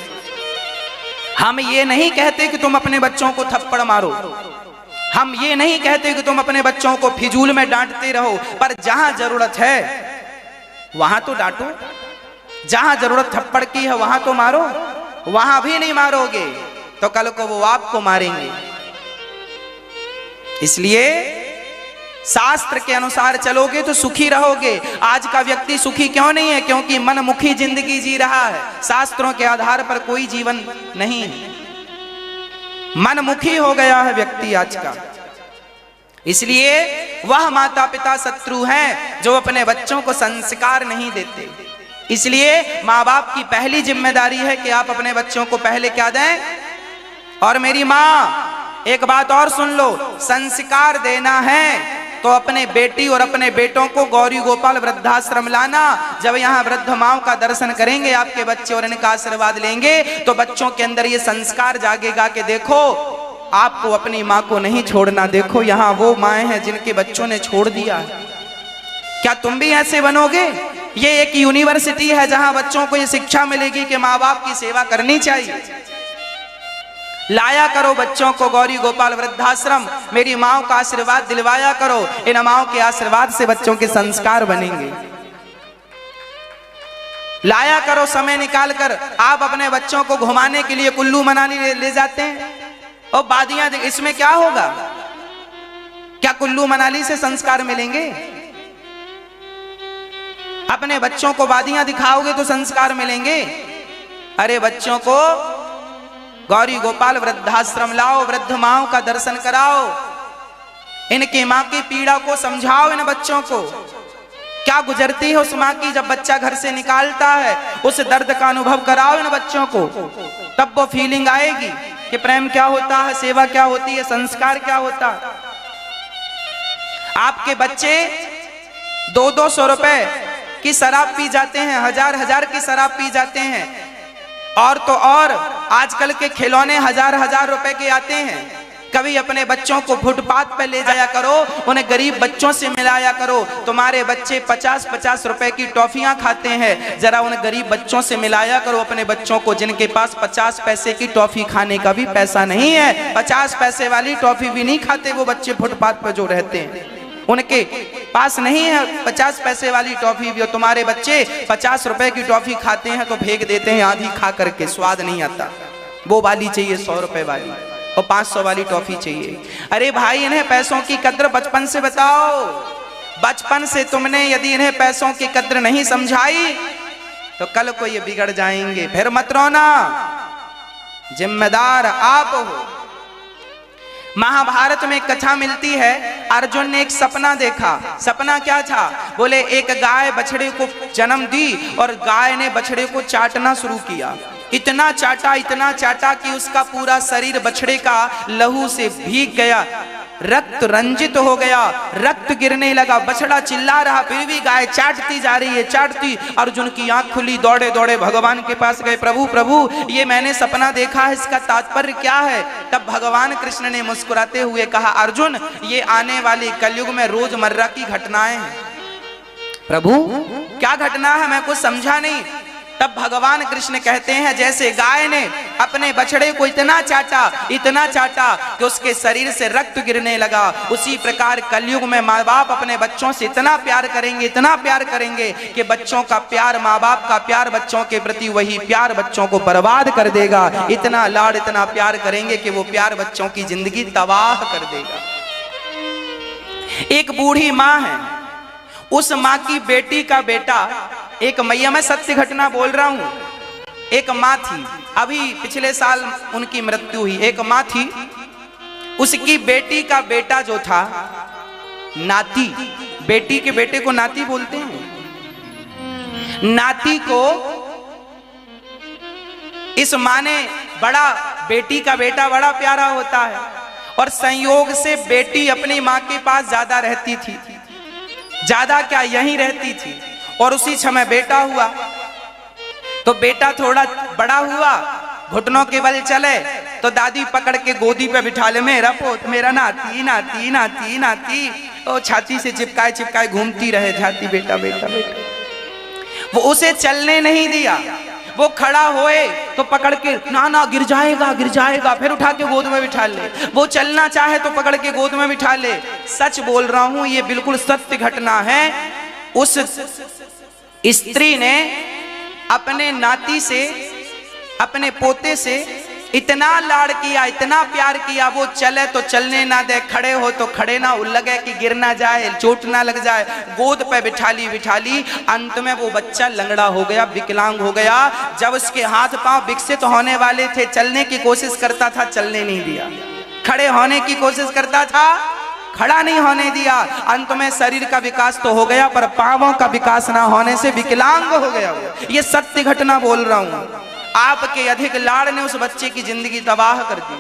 हम ये नहीं कहते कि तुम अपने बच्चों को थप्पड़ मारो, हम ये नहीं कहते कि तुम अपने बच्चों को फिजूल में डांटते रहो, पर जहां जरूरत है वहां तो डांटो, जहां जरूरत थप्पड़ की है वहां तो मारो। वहां भी नहीं मारोगे तो कल को वो आपको मारेंगे। इसलिए शास्त्र के अनुसार चलोगे तो सुखी रहोगे। आज का व्यक्ति सुखी क्यों नहीं है? क्योंकि मनमुखी जिंदगी जी रहा है, शास्त्रों के आधार पर कोई जीवन नहीं है, मनमुखी हो गया है व्यक्ति आज का। इसलिए वह माता पिता शत्रु हैं जो अपने बच्चों को संस्कार नहीं देते। इसलिए माँ बाप की पहली जिम्मेदारी है कि आप अपने बच्चों को पहले क्या दें। और मेरी माँ, एक बात और सुन लो, संस्कार देना है तो अपने बेटी और अपने बेटों को गौरी गोपाल वृद्धाश्रम लाना। जब यहाँ वृद्ध माओं का दर्शन करेंगे आपके बच्चे और इनका आशीर्वाद लेंगे, तो बच्चों के अंदर ये संस्कार जागेगा कि देखो, आपको अपनी माँ को नहीं छोड़ना। देखो यहाँ वो माएँ हैं जिनके बच्चों ने छोड़ दिया है, क्या तुम भी ऐसे बनोगे? ये एक यूनिवर्सिटी है जहां बच्चों को ये शिक्षा मिलेगी कि माँ बाप की सेवा करनी चाहिए। लाया करो बच्चों को गौरी गोपाल वृद्धाश्रम, मेरी माओ का आशीर्वाद दिलवाया करो। इन माओ के आशीर्वाद से बच्चों के संस्कार बनेंगे। लाया करो समय निकाल कर। आप अपने बच्चों को घुमाने के लिए कुल्लू मनाली ले जाते हैं और वादियां, इसमें क्या होगा? क्या कुल्लू मनाली से संस्कार मिलेंगे? अपने बच्चों को वादियां दिखाओगे तो संस्कार मिलेंगे। अरे बच्चों को गौरी गोपाल वृद्धाश्रम लाओ, वृद्ध माओं का दर्शन कराओ, इनकी मां की पीड़ा को समझाओ इन बच्चों को क्या गुजरती है उस माँ की जब बच्चा घर से निकालता है। उस दर्द का अनुभव कराओ इन बच्चों को, तब वो फीलिंग आएगी कि प्रेम क्या होता है, सेवा क्या होती है, संस्कार क्या होता है। आपके बच्चे 200-200 रुपए की शराब पी जाते हैं, 1000-1000 की शराब पी जाते हैं, और तो और आजकल के खिलौने 1000-1000 रुपए के आते हैं। कभी अपने बच्चों को फुटपाथ पे ले जाया करो, उन्हें गरीब बच्चों से मिलाया करो। तुम्हारे बच्चे 50-50 रुपए की टॉफियां खाते हैं, जरा उन गरीब बच्चों से मिलाया करो अपने बच्चों को, जिनके पास 50 पैसे की टॉफी खाने का भी पैसा नहीं है। 50 पैसे वाली टॉफी भी नहीं खाते वो बच्चे फुटपाथ पर जो रहते हैं, उनके पास नहीं है 50 पैसे वाली टॉफी भी। तुम्हारे बच्चे 50 रुपए की टॉफी खाते हैं तो फेंक देते हैं आधी खा करके, स्वाद नहीं आता। वो वाली चाहिए 100 रुपए वाली, और 500 वाली टॉफी चाहिए। अरे भाई, इन्हें पैसों की कद्र बचपन से बताओ। बचपन से तुमने यदि इन्हें पैसों की कद्र नहीं समझाई तो कल को ये बिगड़ जाएंगे। फिर मत रोना, जिम्मेदार आप हो। महाभारत में एक कथा मिलती है, अर्जुन ने एक सपना देखा। सपना क्या था? बोले एक गाय बछड़े को जन्म दी और गाय ने बछड़े को चाटना शुरू किया। इतना चाटा कि उसका पूरा शरीर बछड़े का लहू से भीग गया, रक्त रंजित हो गया, रक्त गिरने लगा। बछड़ा चिल्ला रहा, फिर भी गाय चाटती जा रही है, चाटती। अर्जुन की आंख खुली, दौड़े दौड़े भगवान के पास गए। प्रभु प्रभु, ये मैंने सपना देखा है, इसका तात्पर्य क्या है? तब भगवान कृष्ण ने मुस्कुराते हुए कहा, अर्जुन, ये आने वाली कलयुग में रोजमर्रा की घटनाएं हैं। प्रभु, क्या घटना है? मैं कुछ समझा नहीं। तब भगवान कृष्ण कहते हैं, जैसे गाय ने अपने बछड़े को इतना चाटा कि उसके शरीर से रक्त गिरने लगा, उसी प्रकार कलयुग में माँ बाप अपने बच्चों से इतना प्यार करेंगे कि बच्चों का प्यार, माँ बाप का प्यार बच्चों के प्रति, वही प्यार बच्चों को बर्बाद कर देगा। इतना लाड, इतना प्यार करेंगे कि वो प्यार बच्चों की जिंदगी तबाह कर देगा। एक बूढ़ी माँ है, उस माँ की बेटी का बेटा, एक मैया, मैं सत्य घटना बोल रहा हूं, एक माँ थी, अभी पिछले साल उनकी मृत्यु हुई। एक माँ थी, उसकी बेटी का बेटा जो था, नाती, बेटी के बेटे को नाती बोलते हैं, नाती को इस माँ ने बड़ा, बेटी का बेटा बड़ा प्यारा होता है, और संयोग से बेटी अपनी माँ के पास ज्यादा रहती थी। ज्यादा क्या, यहीं रहती थी। और उसी समय बेटा हुआ, तो बेटा थोड़ा बड़ा हुआ, घुटनों के बल चले, तो दादी पकड़ के गोदी पे बिठा ले, मेरा पोत, मेरा नाती नाती नाती नाती, तो छाती से चिपकाए घूमती रहे छाती, बेटा बेटा बेटा। वो उसे चलने नहीं दिया। वो खड़ा होए तो पकड़ के, ना गिर जाएगा, फिर उठा के गोद में बिठा ले। वो चलना चाहे तो पकड़ के गोद में बिठा ले। सच बोल रहा हूं, ये बिल्कुल सत्य घटना है। उस स्त्री ने अपने नाती से, अपने पोते से इतना लाड़ किया, इतना प्यार किया, वो चले तो चलने ना दे, खड़े हो तो खड़े ना लगे कि गिर ना जाए, चोट ना लग जाए। गोद पे बिठा ली। अंत में वो बच्चा लंगड़ा हो गया, विकलांग हो गया। जब उसके हाथ पांव विकसित होने वाले थे, चलने की कोशिश करता था, चलने नहीं दिया। खड़े होने की कोशिश करता था, खड़ा नहीं होने दिया। अंत में शरीर का विकास तो हो गया, पर पांवों का विकास ना होने से विकलांग हो गया। ये सत्य घटना बोल रहा हूं। आपके अधिक लाड़ ने उस बच्चे की जिंदगी तबाह कर दी।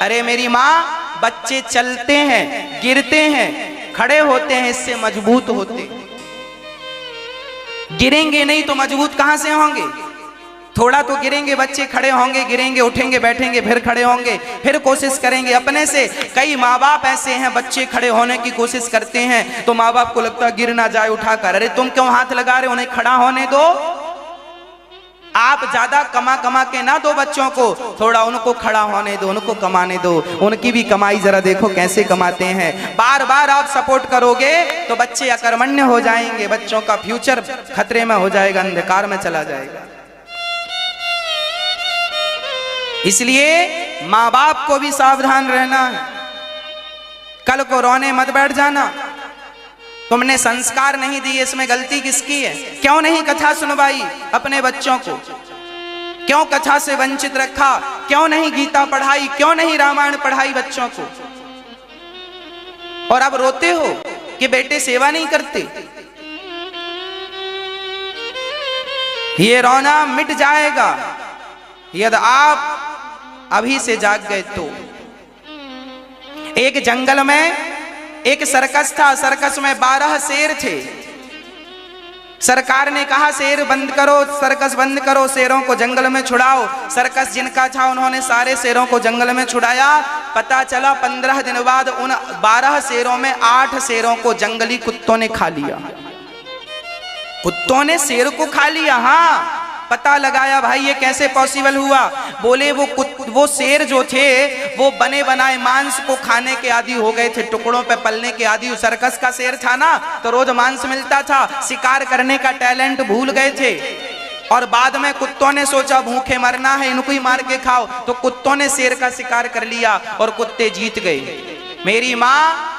अरे मेरी माँ, बच्चे चलते हैं, गिरते हैं, खड़े होते हैं, इससे मजबूत होते हैं। गिरेंगे नहीं तो मजबूत कहां से होंगे? थोड़ा तो गिरेंगे बच्चे, खड़े होंगे, गिरेंगे, उठेंगे, बैठेंगे, फिर खड़े होंगे, फिर कोशिश करेंगे अपने से। कई माँ बाप ऐसे हैं, बच्चे खड़े होने की कोशिश करते हैं तो माँ बाप को लगता है गिर ना जाए उठाकर। अरे तुम क्यों हाथ लगा रहे हो, उन्हें खड़ा होने दो। आप ज्यादा कमा के ना दो बच्चों को, थोड़ा उनको खड़ा होने दो, उनको कमाने दो। उनकी भी कमाई जरा देखो कैसे कमाते हैं। बार बार आप सपोर्ट करोगे तो बच्चे अकर्मण्य हो जाएंगे, बच्चों का फ्यूचर खतरे में हो जाएगा, अंधकार में चला जाएगा। इसलिए माँ बाप को भी सावधान रहना है। कल को रोने मत बैठ जाना, तुमने संस्कार नहीं दिए, इसमें गलती किसकी है? क्यों नहीं कथा सुनवाई अपने बच्चों को? क्यों कथा से वंचित रखा? क्यों नहीं गीता पढ़ाई? क्यों नहीं रामायण पढ़ाई बच्चों को? और अब रोते हो कि बेटे सेवा नहीं करते। ये रोना मिट जाएगा यदि आप अभी से जाग गए तो। एक जंगल में एक सर्कस था, सर्कस में 12 शेर थे। सरकार ने कहा शेर बंद करो, सर्कस बंद करो, शेरों को जंगल में छुड़ाओ। सर्कस जिनका था उन्होंने सारे शेरों को जंगल में छुड़ाया। पता चला 15 दिन बाद उन 12 शेरों में 8 शेरों को जंगली कुत्तों ने खा लिया। कुत्तों ने शेर को खा लिया। हाँ, पता लगाया भाई ये कैसे पॉसिबल हुआ। बोले वो शेर जो थे वो बने बनाए मांस को खाने के आदी हो गए थे, टुकड़ों पे पलने के आदी। सर्कस का शेर था ना, तो रोज मांस मिलता था, शिकार करने का टैलेंट भूल गए थे। और बाद में कुत्तों ने सोचा भूखे मरना है, इनको ही मार के खाओ, तो कुत्तों ने शेर का शिकार कर लिया और कुत्ते जीत गए। मेरी माँ,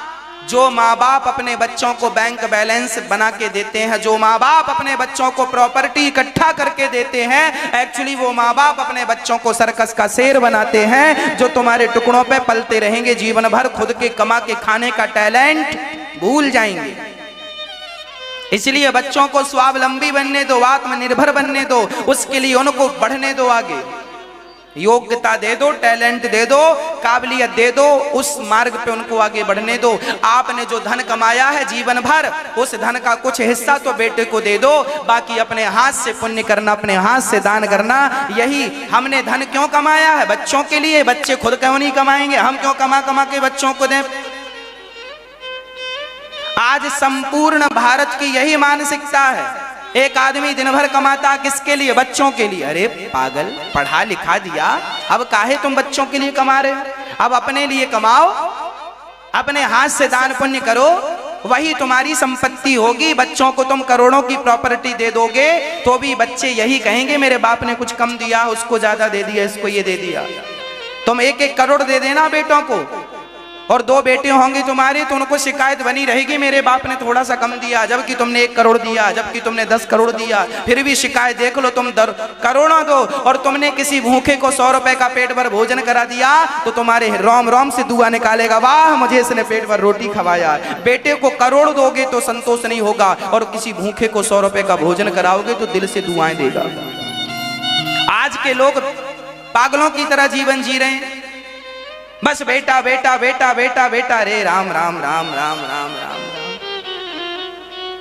जो माँ बाप अपने बच्चों को बैंक बैलेंस बना के देते हैं, जो माँ बाप अपने बच्चों को प्रॉपर्टी इकट्ठा करके देते हैं, एक्चुअली वो माँ बाप अपने बच्चों को सर्कस का शेर बनाते हैं, जो तुम्हारे टुकड़ों पे पलते रहेंगे जीवन भर, खुद के कमा के खाने का टैलेंट भूल जाएंगे। इसलिए बच्चों को स्वावलंबी बनने दो, आत्मनिर्भर बनने दो, उसके लिए उनको बढ़ने दो आगे। योग्यता दे दो, टैलेंट दे दो, काबिलियत दे दो, उस मार्ग पे उनको आगे बढ़ने दो। आपने जो धन कमाया है जीवन भर, उस धन का कुछ हिस्सा तो बेटे को दे दो, बाकी अपने हाथ से पुण्य करना, अपने हाथ से दान करना। यही हमने धन क्यों कमाया है? बच्चों के लिए। बच्चे खुद क्यों नहीं कमाएंगे? हम क्यों कमा कमा के बच्चों को दें? आज संपूर्ण भारत की यही मानसिकता है। एक आदमी दिन भर कमाता किसके लिए? बच्चों के लिए। अरे पागल, पढ़ा लिखा दिया, अब काहे तुम बच्चों के लिए कमा रहे हो? अब अपने लिए कमाओ, अपने हाथ से दान पुण्य करो, वही तुम्हारी संपत्ति होगी। बच्चों को तुम करोड़ों की प्रॉपर्टी दे दोगे तो भी बच्चे यही कहेंगे मेरे बाप ने कुछ कम दिया, उसको ज्यादा दे दिया, इसको ये दे दिया। तुम 1-1 करोड़ दे देना बेटों को, और 2 बेटे होंगे तुम्हारे तो उनको शिकायत बनी रहेगी मेरे बाप ने थोड़ा सा कम दिया, जबकि तुमने 1 करोड़ दिया, जबकि तुमने 10 करोड़ दिया, फिर भी शिकायत। देख लो तुम करोड़ों दो और तुमने किसी भूखे को 100 रुपए का पेट भर भोजन करा दिया तो तुम्हारे रोम रोम से दुआ निकालेगा, वाह मुझे इसने पेट भर रोटी खवाया। बेटे को करोड़ दोगे तो संतोष नहीं होगा, और किसी भूखे को 100 रुपए का भोजन कराओगे तो दिल से दुआएं देगा। आज के लोग पागलों की तरह जीवन जी रहे हैं, बस बेटा बेटा बेटा बेटा बेटा। रे राम राम राम राम राम राम राम।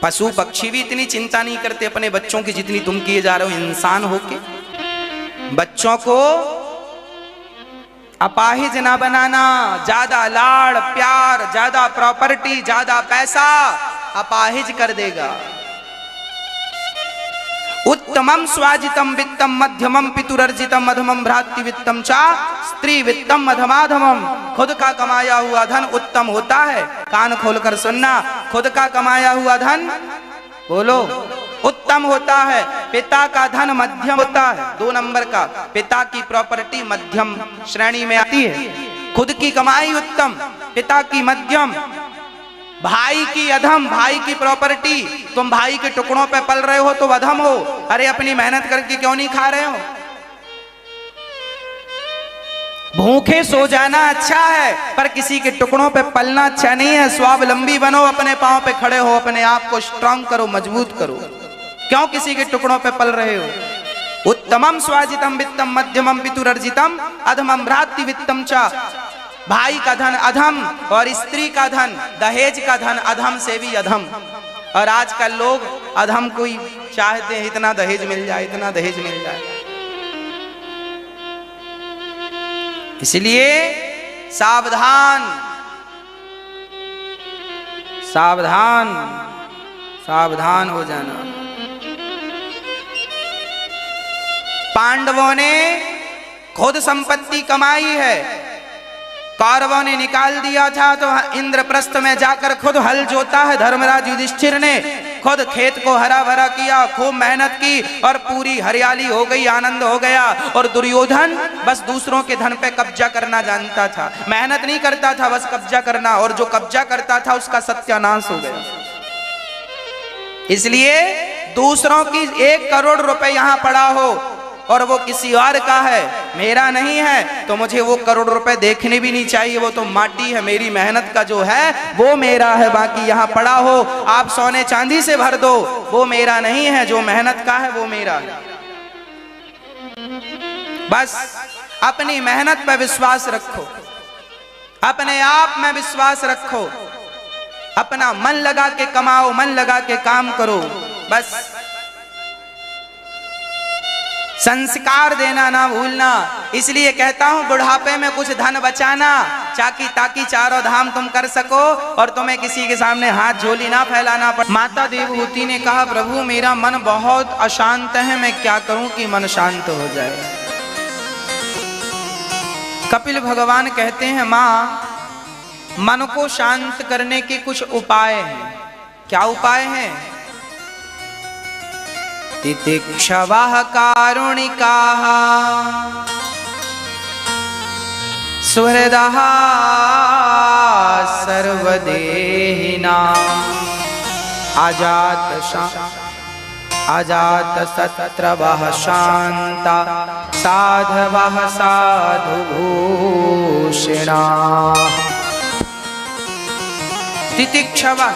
पशु पक्षी भी इतनी चिंता नहीं करते अपने बच्चों की जितनी तुम किए जा रहे हो इंसान होके। बच्चों को अपाहिज ना बनाना, ज्यादा लाड़ प्यार, ज्यादा प्रॉपर्टी, ज्यादा पैसा अपाहिज कर देगा। उत्तमम स्वाजितम वित्तम मध्यमम पितुरर्जितम अधमम भ्रातृ वित्तम चा स्त्री वित्तम अधमाधमम। खुद का कमाया हुआ धन उत्तम होता है। कान खोलकर सुनना, खुद का कमाया हुआ धन बोलो उत्तम होता है। पिता का धन मध्यम होता है, 2 नंबर का। पिता की प्रॉपर्टी मध्यम श्रेणी में आती है। खुद की कमाई उत्तम, पिता की मध्यम, भाई की अधम। भाई की प्रॉपर्टी, तुम भाई के टुकड़ों पे पल रहे हो तो अधम हो। अरे अपनी मेहनत करके क्यों नहीं खा रहे हो? भूखे सो जाना अच्छा है, पर किसी के टुकड़ों पे पलना अच्छा नहीं है। स्वावलंबी बनो, अपने पांव पे खड़े हो, अपने आप को स्ट्रांग करो, मजबूत करो। क्यों किसी के टुकड़ों पे पल रहे हो? उत्तमम स्वाजितम वित्तम मध्यमम पितुरर्जितम अधमम भ्रातृ वित्तम चा। भाई का धन अधम और स्त्री का धन, दहेज का धन अधम से भी अधम। और आजकल लोग अधम को ही चाहते हैं, इतना दहेज मिल जाए, इतना दहेज मिल जाए। इसलिए सावधान सावधान सावधान हो जाना। पांडवों ने खुद संपत्ति कमाई है, कौरवों ने निकाल दिया था तो इंद्रप्रस्थ में जाकर खुद हल जोता है। धर्मराज युधिष्ठिर ने खुद खेत को हरा भरा किया, खूब मेहनत की और पूरी हरियाली हो गई, आनंद हो गया। और दुर्योधन बस दूसरों के धन पे कब्जा करना जानता था, मेहनत नहीं करता था, बस कब्जा करना। और जो कब्जा करता था उसका सत्यानाश हो गया। इसलिए दूसरों की 1 करोड़ रुपए यहां पड़ा हो और वो किसी और का है, मेरा नहीं है तो मुझे वो करोड़ रुपए देखने भी नहीं चाहिए, वो तो माटी है। मेरी मेहनत का जो है वो मेरा है, बाकी यहाँ पड़ा हो आप सोने चांदी से भर दो, वो मेरा नहीं है। जो मेहनत का है वो मेरा है। बस अपनी मेहनत पर विश्वास रखो, अपने आप में विश्वास रखो, अपना मन लगा के कमाओ, मन लगा के काम करो। बस संस्कार देना ना भूलना। इसलिए कहता हूं बुढ़ापे में कुछ धन बचाना, ताकि चारों धाम तुम कर सको और तुम्हें किसी के सामने हाथ झोली ना फैलाना पड़े। माता देवहूति ने कहा, प्रभु मेरा मन बहुत अशांत है, मैं क्या करूं कि मन शांत हो जाए। कपिल भगवान कहते हैं, मां मन को शांत करने के कुछ उपाय हैं। क्या उपाय हैं? तितिक्षवः कारुणिकाः सुहृदः सर्वदेहिनां अजातशत्रवः शान्ता साधवः साधुभूषणाः। तितिक्षवा,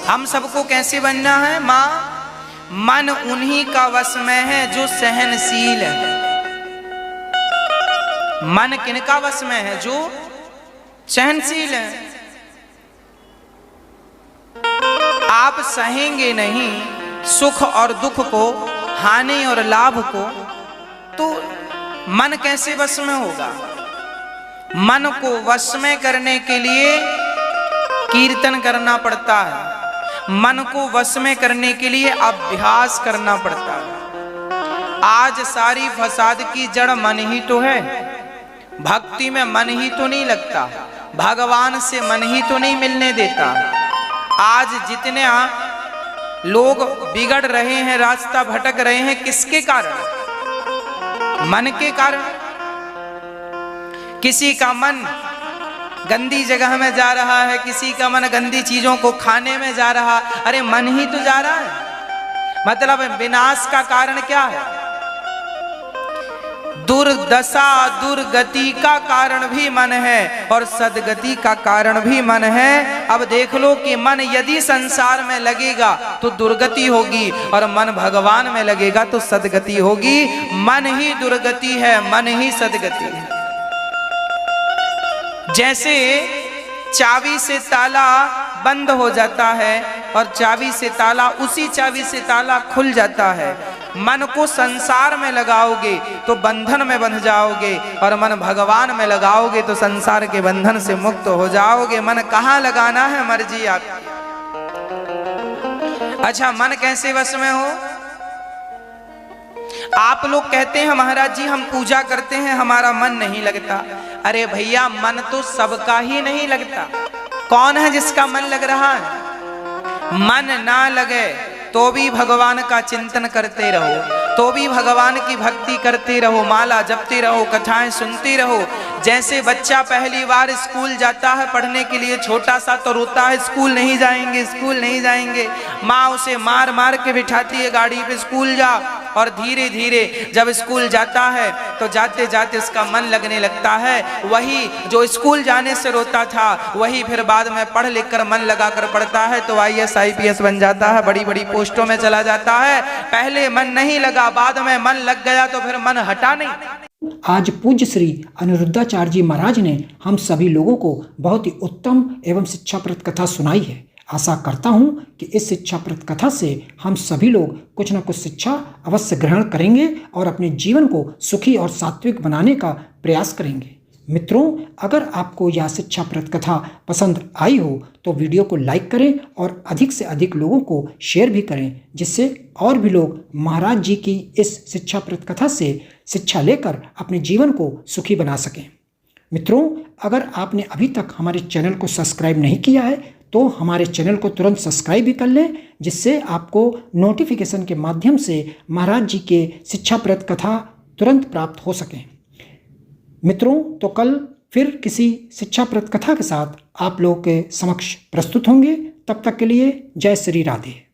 हम सबको कैसे बनना है? मां मन उन्हीं का वश में है जो सहनशील है। मन किनका वश में है? जो सहनशील है। आप सहेंगे नहीं सुख और दुख को, हानि और लाभ को, तो मन कैसे वश में होगा? मन को वश में करने के लिए कीर्तन करना पड़ता है, मन को वश में करने के लिए अभ्यास करना पड़ता है। आज सारी फसाद की जड़ मन ही तो है। भक्ति में मन ही तो नहीं लगता, भगवान से मन ही तो नहीं मिलने देता। आज जितने लोग बिगड़ रहे हैं, रास्ता भटक रहे हैं, किसके कारण? मन के कारण। किसी का मन गंदी जगह में जा रहा है, किसी का मन गंदी चीजों को खाने में जा रहा। अरे मन ही तो जा रहा है। मतलब विनाश का कारण क्या है? दुर्दशा दुर्गति का कारण भी मन है और सदगति का कारण भी मन है। अब देख लो कि मन यदि संसार में लगेगा तो दुर्गति होगी और मन भगवान में लगेगा तो सदगति होगी। मन ही दुर्गति है, मन ही सदगति है। जैसे चाबी से ताला बंद हो जाता है और चाबी से ताला, उसी चाबी से ताला खुल जाता है। मन को संसार में लगाओगे तो बंधन में बंध जाओगे और मन भगवान में लगाओगे तो संसार के बंधन से मुक्त हो जाओगे। मन कहाँ लगाना है मर्जी आपकी। अच्छा, मन कैसे वश में हो? आप लोग कहते हैं महाराज जी हम पूजा करते हैं हमारा मन नहीं लगता। अरे भैया, मन तो सबका ही नहीं लगता। कौन है जिसका मन लग रहा है? मन ना लगे तो भी भगवान का चिंतन करते रहो, तो भी भगवान की भक्ति करते रहो, माला जपते रहो, कथाएं सुनते रहो। जैसे बच्चा पहली बार स्कूल जाता है पढ़ने के लिए, छोटा सा तो रोता है, स्कूल नहीं जाएंगे, स्कूल नहीं जाएंगे। माँ उसे मार मार के बिठाती है गाड़ी पे, स्कूल जा। और धीरे धीरे जब स्कूल जाता है तो जाते जाते उसका मन लगने लगता है। वही जो स्कूल जाने से रोता था वही फिर बाद में पढ़ लिख कर मन लगा कर पढ़ता है तो IAS IPS बन जाता है, बड़ी बड़ी पोस्टों में चला जाता है। पहले मन नहीं लगा, बाद में मन लग गया तो फिर मन हटा नहीं। आज पूज्य श्री अनिरुद्धाचार्य जी महाराज ने हम सभी लोगों को बहुत ही उत्तम एवं शिक्षाप्रद कथा सुनाई है। आशा करता हूं कि इस शिक्षाप्रद कथा से हम सभी लोग कुछ न कुछ शिक्षा अवश्य ग्रहण करेंगे और अपने जीवन को सुखी और सात्विक बनाने का प्रयास करेंगे। मित्रों, अगर आपको यह शिक्षाप्रद कथा पसंद आई हो तो वीडियो को लाइक करें और अधिक से अधिक लोगों को शेयर भी करें, जिससे और भी लोग महाराज जी की इस शिक्षाप्रद कथा से शिक्षा लेकर अपने जीवन को सुखी बना सकें। मित्रों, अगर आपने अभी तक हमारे चैनल को सब्सक्राइब नहीं किया है तो हमारे चैनल को तुरंत सब्सक्राइब भी कर लें, जिससे आपको नोटिफिकेशन के माध्यम से महाराज जी के शिक्षाप्रद कथा तुरंत प्राप्त हो सकें। मित्रों, तो कल फिर किसी शिक्षाप्रद कथा के साथ आप लोगों के समक्ष प्रस्तुत होंगे। तब तक के लिए जय श्री राधे।